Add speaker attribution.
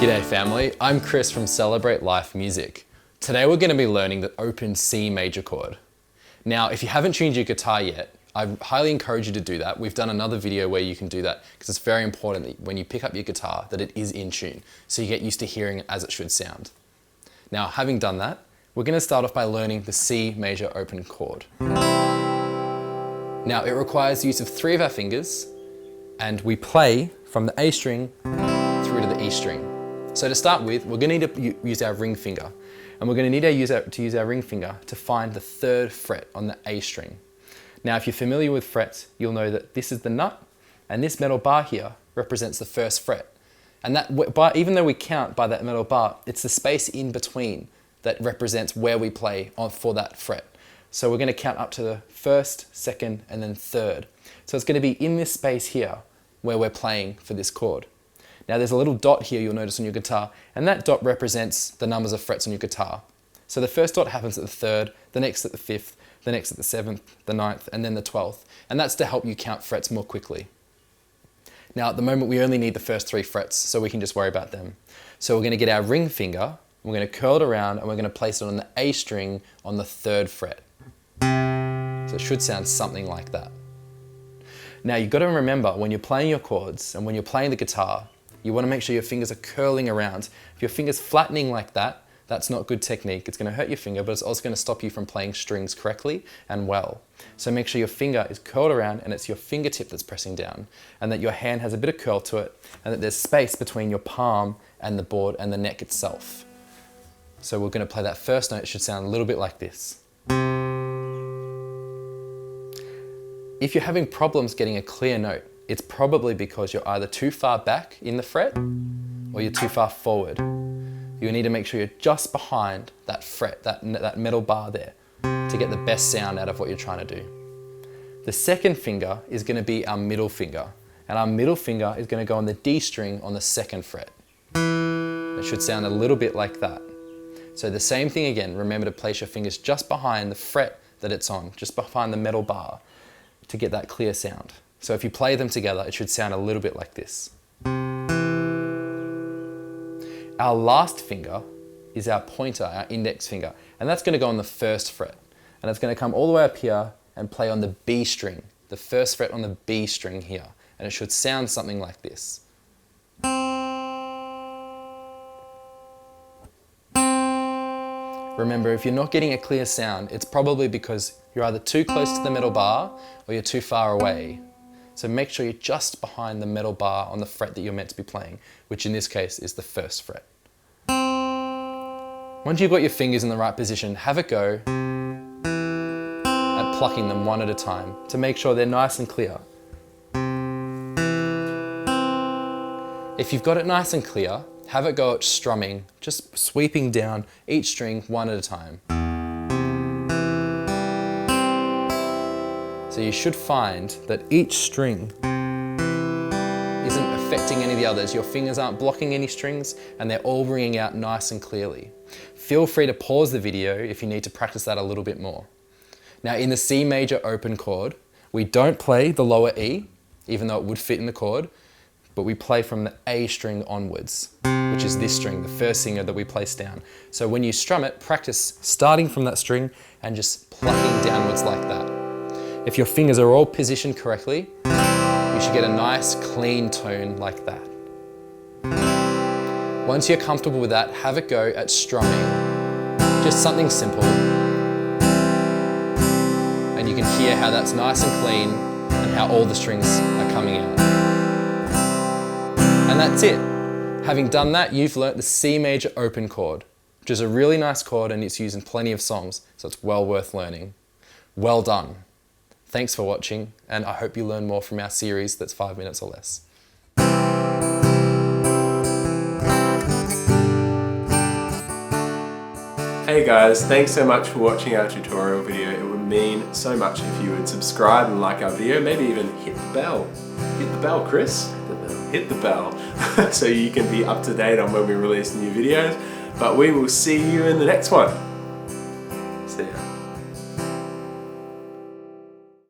Speaker 1: G'day family, I'm Chris from Celebrate Life Music. Today we're going to be learning the open C major chord. Now if you haven't tuned your guitar yet, I highly encourage you to do that. We've done another video where you can do that because it's very important that when you pick up your guitar that it is in tune, so you get used to hearing it as it should sound. Now having done that, we're going to start off by learning the C major open chord. Now it requires the use of 3 of our fingers, and we play from the A string through to the E string. So to start with, we're going to need to use our ring finger, and we're going to need to use our ring finger to find the 3rd fret on the A string. Now if you're familiar with frets, you'll know that this is the nut, and this metal bar here represents the 1st fret. And that, even though we count by that metal bar, it's the space in between that represents where we play for that fret. So we're going to count up to the 1st, 2nd, and then 3rd. So it's going to be in this space here where we're playing for this chord. Now there's a little dot here you'll notice on your guitar, and that dot represents the numbers of frets on your guitar. So the first dot happens at the 3rd, the next at the 5th, the next at the 7th, the 9th, and then the 12th. And that's to help you count frets more quickly. Now at the moment we only need the first 3 frets, so we can just worry about them. So we're going to get our ring finger, we're going to curl it around, and we're going to place it on the A string on the 3rd fret. So it should sound something like that. Now you've got to remember, when you're playing your chords and when you're playing the guitar, you want to make sure your fingers are curling around. If your finger's flattening like that, that's not good technique. It's going to hurt your finger, but it's also going to stop you from playing strings correctly and well. So make sure your finger is curled around and it's your fingertip that's pressing down, and that your hand has a bit of curl to it, and that there's space between your palm and the board and the neck itself. So we're going to play that first note. It should sound a little bit like this. If you're having problems getting a clear note, it's probably because you're either too far back in the fret or you're too far forward. You need to make sure you're just behind that fret, that metal bar there, to get the best sound out of what you're trying to do. The 2nd finger is going to be our middle finger, and our middle finger is going to go on the D string on the 2nd fret. It should sound a little bit like that. So the same thing again, remember to place your fingers just behind the fret that it's on, just behind the metal bar, to get that clear sound. So if you play them together, it should sound a little bit like this. Our last finger is our pointer, our index finger, and that's going to go on the 1st fret. And it's going to come all the way up here and play on the B string, the 1st fret on the B string here. And it should sound something like this. Remember, if you're not getting a clear sound, it's probably because you're either too close to the metal bar or you're too far away. So make sure you're just behind the metal bar on the fret that you're meant to be playing, which in this case is the 1st fret. Once you've got your fingers in the right position, have a go at plucking them one at a time to make sure they're nice and clear. If you've got it nice and clear, have it go at strumming, just sweeping down each string one at a time. So you should find that each string isn't affecting any of the others. Your fingers aren't blocking any strings, and they're all ringing out nice and clearly. Feel free to pause the video if you need to practice that a little bit more. Now in the C major open chord, we don't play the lower E, even though it would fit in the chord, but we play from the A string onwards, which is this string, the 1st finger that we place down. So when you strum it, practice starting from that string and just plucking downwards like that. If your fingers are all positioned correctly, you should get a nice clean tone like that. Once you're comfortable with that, have it go at strumming. Just something simple. And you can hear how that's nice and clean and how all the strings are coming out. And that's it. Having done that, you've learnt the C major open chord, which is a really nice chord and it's used in plenty of songs, so it's well worth learning. Well done. Thanks for watching, and I hope you learn more from our series that's 5 minutes or less.
Speaker 2: Hey guys, thanks so much for watching our tutorial video. It would mean so much if you would subscribe and like our video, maybe even hit the bell. Hit the bell, Chris. Hit the bell. So you can be up to date on when we release new videos. But we will see you in the next one. See ya.